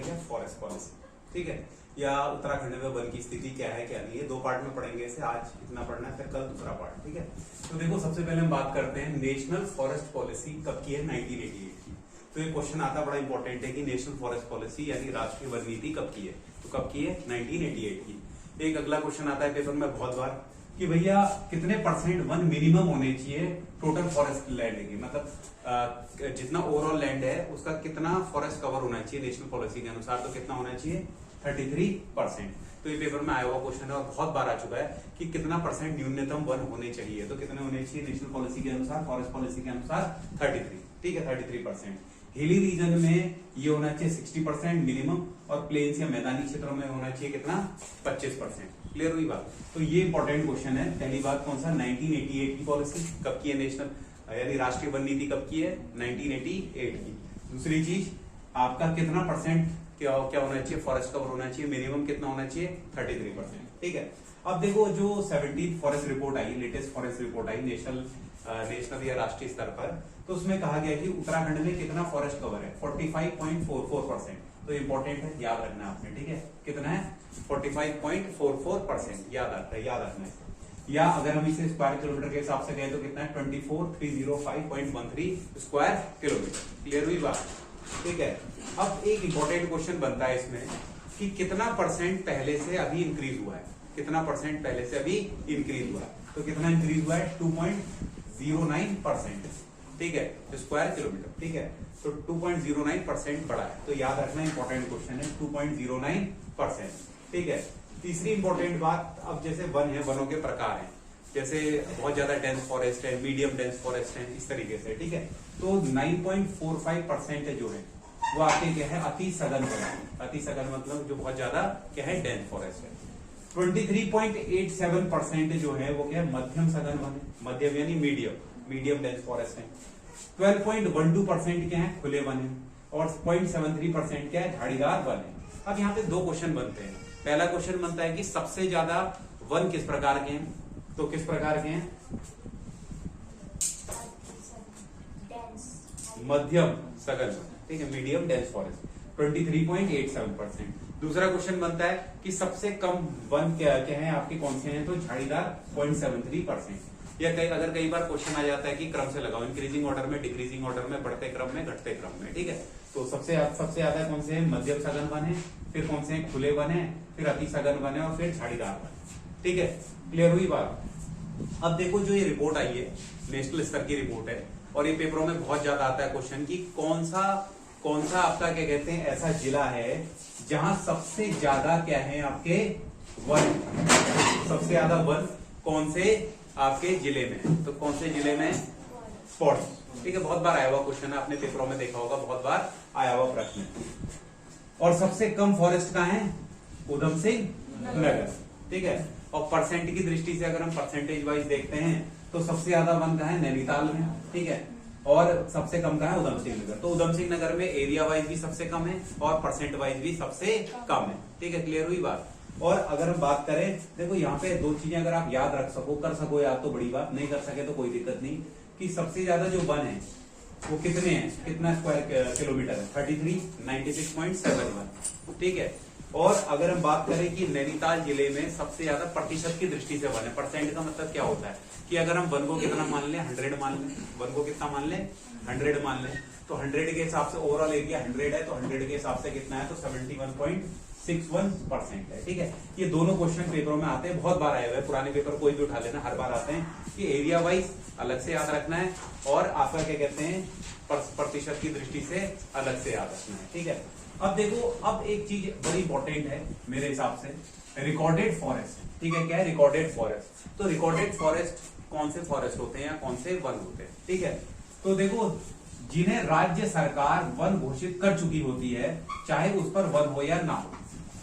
है क्या, forest policy, ठीक है, या उत्तराखंड में वन की स्थिति क्या है क्या नहीं है। 2 पार्ट में पढ़ेंगे इसे, आज इतना पढ़ना है, फिर कल दूसरा पार्ट, ठीक है। तो देखो सबसे पहले हम बात करते हैं नेशनल फॉरेस्ट पॉलिसी कब की है, 1988 की। तो ये क्वेश्चन आता बड़ा इंपॉर्टेंट है कि नेशनल फॉरेस्ट पॉलिसी यानी राष्ट्रीय वन नीति कब की है, तो कब की है, 1988 की। एक अगला क्वेश्चन आता है पेपर में बहुत बार कि भैया कितने % वन मिनिमम होने चाहिए टोटल फॉरेस्ट लैंड की, मतलब जितना ओवरऑल लैंड है उसका कितना फॉरेस्ट कवर होना चाहिए नेशनल पॉलिसी के अनुसार, तो कितना होना चाहिए, 33%। तो ये पेपर में आया हुआ क्वेश्चन है और बहुत बार आ चुका है कि कितना % न्यूनतम वन होने चाहिए, तो कितने होने चाहिए नेशनल पॉलिसी के अनुसार, फॉरेस्ट पॉलिसी के अनुसार 33, ठीक है, 33%। हिली रीजन में ये होना चाहिए 60% मिनिमम, और प्लेन्स या मैदानी क्षेत्रों में होना चाहिए कितना, 25%। क्लियर हुई बात। तो ये इंपॉर्टेंट क्वेश्चन है। पहली बात कौन सा, 1988 की पॉलिसी कब की है नेशनल, यानी राष्ट्रीय वन नीति कब की है, 1988 की। दूसरी चीज आपका कितना % क्या होना चाहिए, फॉरेस्ट कवर होना चाहिए, मिनिमम कितना होना चाहिए, 33%, ठीक है। अब देखो जो 17th फॉरेस्ट रिपोर्ट आई, लेटेस्ट फॉरेस्ट रिपोर्ट आई नेशनल या राष्ट्रीय स्तर पर, तो उसमें कहा गया कि उत्तराखंड में कितना फॉरेस्ट कवर है, 45.44%। तो इंपॉर्टेंट है, याद रखना आपने, ठीक है, कितना है, 45.44%, याद रखना है। या अगर हम इसे स्क्वायर किलोमीटर के हिसाब से कहें तो कितना है, 24,305.13 स्क्वायर किलोमीटर। क्लियर हुई बात, ठीक है। अब एक इंपॉर्टेंट क्वेश्चन बनता है इसमें कि कितना % पहले से अभी इंक्रीज हुआ है, कितना % पहले से अभी इंक्रीज हुआ है, तो कितना इंक्रीज हुआ है, 2.09%, ठीक है, स्क्वायर किलोमीटर, ठीक है। तो 2.09% बढ़ा है, तो याद रखना इंपॉर्टेंट क्वेश्चन है, 2.09%, ठीक है। तीसरी इंपॉर्टेंट बात, अब जैसे वन है, वनों के प्रकार हैं, जैसे बहुत ज्यादा डेंस फॉरेस्ट है, मीडियम डेंस फॉरेस्ट है, इस तरीके से, ठीक है। तो 9.45% जो है वो आपके क्या है, अति सघन वन है। अति सघन मतलब जो बहुत ज्यादा क्या है, डेंस फॉरेस्ट है। 23.87% जो है वो क्या है, मध्यम सघन वन है, मध्यम यानी मीडियम डेंस फॉरेस्ट है। 12.12% क्या है, खुले वन है, और 0.73% क्या है, झाड़ीदार वन है। अब यहाँ पे 2 क्वेश्चन बनते हैं। पहला क्वेश्चन बनता है कि सबसे ज्यादा वन किस प्रकार के हैं, तो किस प्रकार के हैं, मध्यम सघन वन, ठीक है, मीडियम डेंस फॉरेस्ट, 23.87%। दूसरा क्वेश्चन बनता है कि सबसे कम वन क्या है आपके, कौन से हैं, तो झाड़ीदार 0.73%। या अगर कई बार क्वेश्चन आ जाता है कि क्रम से लगाओ, इंक्रीजिंग ऑर्डर में, डिक्रीजिंग ऑर्डर में, बढ़ते क्रम में, घटते क्रम में, ठीक है। तो सबसे ज्यादा कौन से हैं, मध्यम सघन वन है, फिर कौन से हैं, खुले वन है, फिर अति सघन वन है, और फिर झाड़ीदार वन, ठीक है। क्लियर हुई बात। अब देखो जो ये रिपोर्ट आई है, नेशनल स्तर की रिपोर्ट है, और ये पेपरों में बहुत ज्यादा आता है क्वेश्चन की कौन सा आपका क्या कहते हैं ऐसा जिला है जहां सबसे ज्यादा क्या है आपके वन, सबसे ज्यादा वन कौन से आपके जिले में, तो कौन से जिले में, स्पॉट्स, ठीक है। बहुत बार आया हुआ क्वेश्चन है, आपने पेपरों में देखा होगा, बहुत बार आया हुआ प्रश्न। और सबसे कम फॉरेस्ट कहाँ है, उधम सिंह नगर, ठीक है। और परसेंट की दृष्टि से अगर हम परसेंटेज वाइज देखते हैं तो सबसे ज्यादा वन कहाँ है, नैनीताल में, ठीक है, और सबसे कम कहाँ है, उधम सिंह नगर। तो उधम सिंह नगर में एरिया वाइज भी सबसे कम है और परसेंट वाइज भी सबसे कम है, ठीक है। क्लियर हुई बात। और अगर हम बात करें, देखो यहाँ पे 2 चीजें अगर आप याद रख सको, कर सको याद, तो बड़ी बात, नहीं कर सके तो कोई दिक्कत नहीं, कि सबसे ज्यादा जो वन है वो कितने हैं, कितना स्क्वायर किलोमीटर है, 33, 96.71, ठीक है। और अगर हम बात करें कि नैनीताल जिले में सबसे ज्यादा प्रतिशत की दृष्टि से वन है, परसेंट का मतलब क्या होता है कि अगर हम वन को कितना मान लें, 100 मान लें, वन को कितना मान लें, 100 मान लें, तो 100 के हिसाब से ओवरऑल एरिया 100 है, तो 100 के हिसाब से कितना है, तो 71.61% है, ठीक है। ये दोनों क्वेश्चन पेपरों में आते हैं, बहुत बार आए हुए हैं, पुराने पेपर कोई भी उठा लेना, हर बार आते हैं कि एरिया वाइज अलग से याद रखना है और आपका क्या कहते हैं प्रतिशत की दृष्टि से अलग से याद रखना है, ठीक है। अब देखो, अब एक चीज बड़ी इंपॉर्टेंट है मेरे हिसाब से, रिकॉर्डेड फॉरेस्ट, ठीक है। क्या है रिकॉर्डेड फॉरेस्ट, तो रिकॉर्डेड फॉरेस्ट कौन से फॉरेस्ट होते हैं या कौन से वन होते हैं, ठीक है। तो देखो, जिन्हें राज्य सरकार वन घोषित कर चुकी होती है, चाहे उस पर वन हो या ना हो,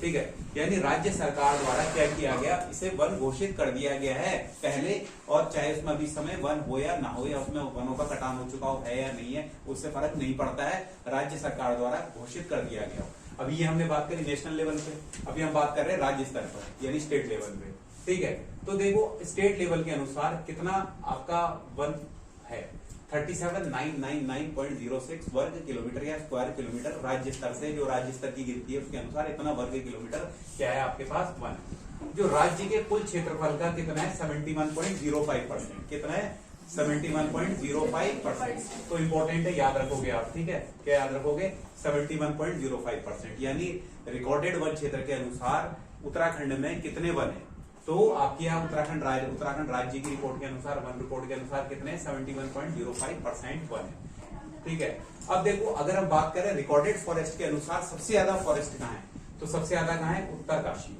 ठीक है। यानी राज्य सरकार द्वारा क्या किया गया, इसे वन घोषित कर दिया गया है पहले, और चाहे उसमें अभी समय वन हो या ना हो, या उसमें वनों का कटान हो चुका हो है या नहीं है, उससे फर्क नहीं पड़ता है, राज्य सरकार द्वारा घोषित कर दिया गया। अभी ये हमने बात करी नेशनल लेवल पे, अभी हम बात कर रहे हैं राज्य स्तर पर यानी स्टेट लेवल पे, ठीक है। तो देखो स्टेट लेवल के अनुसार कितना आपका वन है, 37,999.06 वर्ग किलोमीटर या स्क्वायर किलोमीटर राज्य स्तर से, जो राज्य स्तर की गिनती है उसके अनुसार इतना वर्ग किलोमीटर क्या है आपके पास 1। जो राज्य के कुल क्षेत्रफल का कितना है 71.05%, कितना है 71.05%। तो इंपॉर्टेंट है, याद रखोगे आप, ठीक है, क्या याद रखोगे 71.05%, यानी रिकॉर्डेड वन क्षेत्र के अनुसार उत्तराखंड में कितने वन है। तो आपके यहाँ उत्तराखंड राज्य की रिपोर्ट के अनुसार, वन रिपोर्ट के अनुसार कितने 71.05% वन है, ठीक है। अब देखो अगर हम बात करें रिकॉर्डेड फॉरेस्ट के अनुसार सबसे ज्यादा फॉरेस्ट कहाँ है, तो सबसे ज्यादा कहाँ है उत्तरकाशी,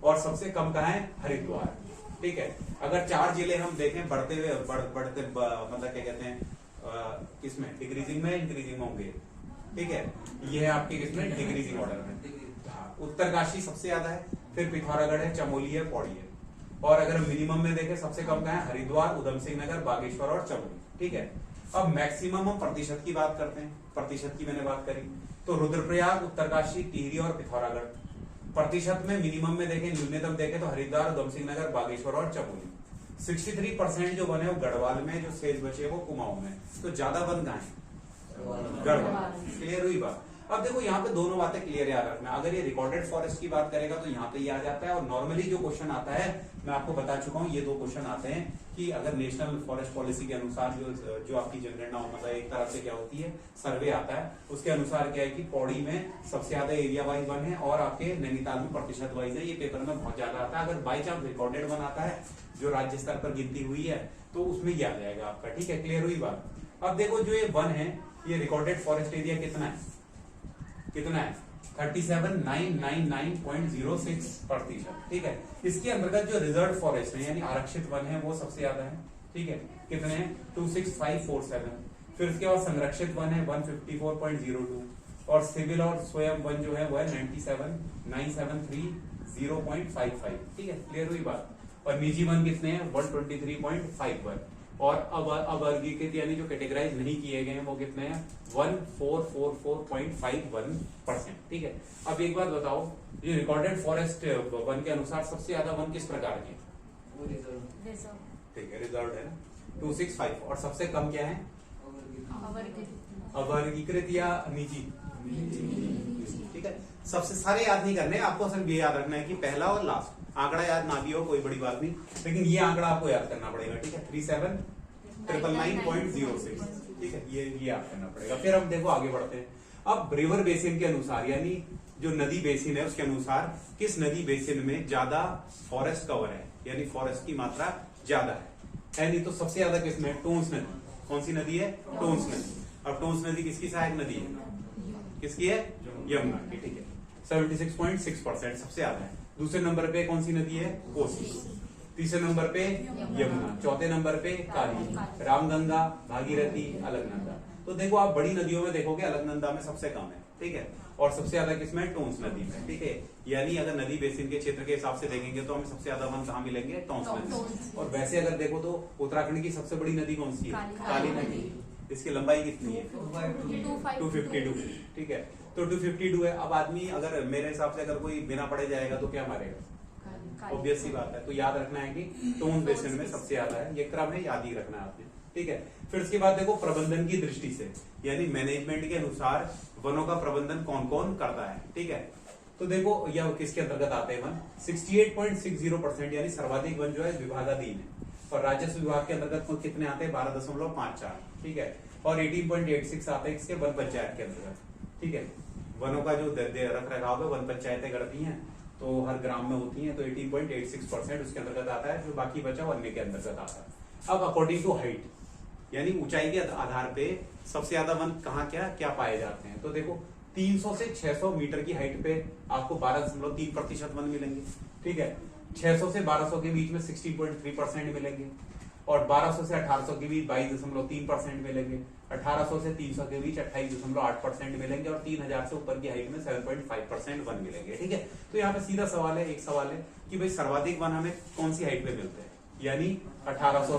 और सबसे कम कहाँ है हरिद्वार, ठीक है। अगर 4 जिले हम देखें बढ़ते हुए मतलब क्या कहते हैं किसमें डिक्रीजिंग में इंक्रीजिंग होंगे, ठीक है, ये है आपके किसमें डिक्रीजिंग ऑर्डर में। उत्तरकाशी सबसे ज्यादा है, फिर पिथौरागढ़ है, चमोली है, पौड़ी है, और अगर मिनिमम में देखें सबसे कम कहाँ है हरिद्वार, उधम सिंह नगर, बागेश्वर और चमोली, ठीक है। अब मैक्सिमम हम प्रतिशत की बात करते हैं, प्रतिशत की मैंने बात करी तो रुद्रप्रयाग, उत्तरकाशी, टिहरी और पिथौरागढ़। प्रतिशत में मिनिमम में देखें, न्यूनतम देखें तो हरिद्वार, उधम सिंह नगर, बागेश्वर और चमोली। 63% जो वन है वो गढ़वाल में, जो शेष बचे वो कुमाऊं में। तो ज्यादा वन कहाँ है गढ़वाल। क्लियर हुई बात। अब देखो यहाँ पे दोनों बातें क्लियर याद रखना, अगर ये रिकॉर्डेड फॉरेस्ट की बात करेगा तो यहाँ पे ये आ जाता है, और नॉर्मली जो क्वेश्चन आता है मैं आपको बता चुका हूँ, ये 2 क्वेश्चन आते हैं कि अगर नेशनल फॉरेस्ट पॉलिसी के अनुसार जो आपकी जनगणना मतलब एक तरह से क्या होती है सर्वे आता है, उसके अनुसार क्या है कि पौड़ी में सबसे ज्यादा एरिया वाइज वन है और आपके नैनीताल में प्रतिशत वाइज है। ये पेपर में बहुत ज्यादा आता है। अगर बाई चांस रिकॉर्डेड वन आता है जो राज्य स्तर पर गिनती हुई है तो उसमें ये आ जाएगा आपका, ठीक है। क्लियर हुई बात। अब देखो जो ये वन है, ये रिकॉर्डेड फॉरेस्ट एरिया कितना है 37,999.06%, ठीक है। इसके अंतर्गत जो रिजर्व फॉरेस्ट है यानी आरक्षित वन है वो सबसे ज्यादा है, ठीक है, कितने हैं 26547। फिर उसके बाद संरक्षित वन है 154.02, और सिविल और स्वयं वन जो है वो है 97,973.0.55, ठीक है। क्लियर हुई बात। और निजी वन कितने हैं 123.51, और अवर्गीकृत यानी जो कैटेगराइज नहीं किए गए हैं वो कितने हैं 1444.51%, ठीक है। अब एक बात बताओ, ये रिकॉर्डेड फॉरेस्ट वन के अनुसार सबसे ज्यादा वन किस प्रकार के, ठीक है, रिजर्व है ना 265, और सबसे कम क्या है अवर्गीकृत या निजी, ठीक है। सबसे सारे याद नहीं करने, आपको सिर्फ ये याद रखना है कि पहला और लास्ट आंकड़ा याद ना भी हो कोई बड़ी बात नहीं, लेकिन ये आंकड़ा आपको याद करना पड़ेगा, ठीक है 37,999.06, ठीक है, ये याद करना पड़ेगा। फिर हम देखो आगे बढ़ते हैं। अब रिवर बेसिन के अनुसार यानी जो नदी बेसिन है उसके अनुसार किस नदी बेसिन में ज्यादा फॉरेस्ट कवर है यानी फॉरेस्ट की मात्रा ज्यादा है नहीं, तो सबसे ज्यादा किसमें टोंस नदी। कौन सी नदी है टोंस नदी। अब टोंस नदी किसकी सहायक नदी है, किसकी है यमुना की, ठीक है 76.6% सबसे ज्यादा है। दूसरे नंबर पे कौन सी नदी है कोसी, तीसरे नंबर पे यमुना, चौथे नंबर पे काली, रामगंगा, भागीरथी, अलकनंदा। तो देखो आप बड़ी नदियों में देखोगे अलकनंदा में सबसे कम है, ठीक है, और सबसे ज्यादा किसमें टोंस नदी में, ठीक है। यानी अगर नदी बेसिन के क्षेत्र के हिसाब से देखेंगे तो हमें सबसे ज्यादा वन कहाँ मिलेंगे टोंस नदी। और वैसे अगर देखो तो उत्तराखंड की सबसे बड़ी नदी कौन सी है काली नदी, इसकी लंबाई कितनी है 252, ठीक है, तो 252 है। अब आदमी अगर मेरे हिसाब से अगर कोई बिना पढ़े जाएगा तो क्या मारेगा, ऑब्वियस सी बात है। तो याद रखना है कि टोंस बेसिन में सबसे ज्यादा है, ये क्रम है, याद ही रखना है आपने, ठीक है। फिर उसके बाद देखो प्रबंधन की दृष्टि से यानी मैनेजमेंट के अनुसार वनों का प्रबंधन कौन कौन करता है, ठीक है। तो देखो यह किसके अंतर्गत आते हैं वन 68.60% यानी सर्वाधिक वन जो है विभागाधीन है, और राजस्व विभाग के अंतर्गत कितने आते हैं 12.54, ठीक है, और 18.86 आते हैं इसके वन पंचायत के अंतर्गत, ठीक है। वनों का जो रख रखाव है वन पंचायतें करती हैं, तो हर ग्राम में होती हैं, तो 18.86% उसके अंतर्गत आता है, जो बाकी बचा वन्य के अंतर्गत आता है। अब अकॉर्डिंग टू हाइट यानी ऊंचाई के आधार पे सबसे ज्यादा वन कहाँ क्या पाए जाते हैं, तो देखो 300 से 600 मीटर की हाइट पे आपको 12.3% वन मिलेंगे, ठीक है। 600 से 1200 के बीच में 16.3% मिलेंगे, और 1200 से 1800 के बीच 22.3% मिलेंगे, 1800 से 300 के बीच 28.8% मिलेंगे, और 3000 से ऊपर की हाइट में 7.5% वन मिलेंगे, ठीक है। तो यहाँ पे सीधा सवाल है, एक सवाल है कि भाई सर्वाधिक वन हमें कौन सी हाइट पे मिलते हैं, यानी 1800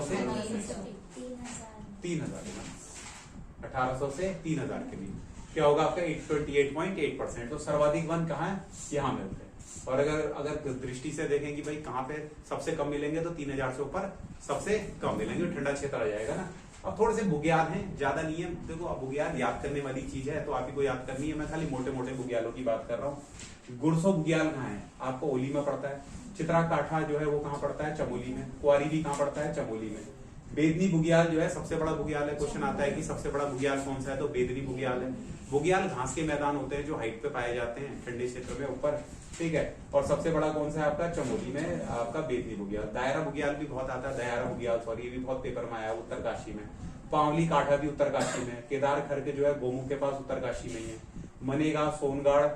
से 3000 के बीच क्या होगा आपका 28.8%। तो सर्वाधिक वन कहाँ है यहाँ मिलते हैं। और अगर दृष्टि से देखें कि भाई कहाँ पे सबसे कम मिलेंगे तो 3000 से ऊपर सबसे कम मिलेंगे, ठंडा क्षेत्र आ जाएगा ना। अब थोड़े से बुग्याल हैं, ज्यादा नहीं है। देखो अब बुग्याल याद करने वाली चीज है, तो आप ही को याद करनी है। मैं खाली मोटे मोटे बुग्यालों की बात कर रहा हूँ। गुरसो बुग्याल कहाँ है? आपको ओली में पड़ता है। चित्रा काठा जो है वो कहाँ पड़ता है? चमोली में। कुआरी भी कहाँ पड़ता है? चमोली में। बेदनी बुग्याल जो है सबसे बड़ा बुग्याल है। क्वेश्चन आता है कि सबसे बड़ा बुग्याल कौन सा है, तो बेदनी बुग्याल है। बुग्याल घास के मैदान होते हैं जो हाइट पे पाए जाते हैं, ठंडे क्षेत्र में ऊपर, ठीक है। और सबसे बड़ा कौन सा है आपका? चमोली में आपका बेदनी बुग्याल। दायरा बुग्याल भी बहुत आता है, दायरा बुग्याल सॉरी, ये भी बहुत पेपर में आया है, उत्तरकाशी में। पावली काठा भी उत्तरकाशी में। केदार खर्क जो है गोमुख के पास उत्तरकाशी में ही है। मनेगा, सोनगढ़,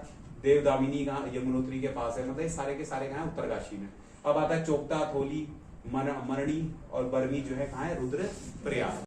देवदामिनी का यमुनोत्री के पास है, मतलब ये सारे के सारे कहाँ है? उत्तरकाशी में। अब आता है चोपता, थोली, मरणी और बर्मी जो है कहाँ है? रुद्रप्रयाग।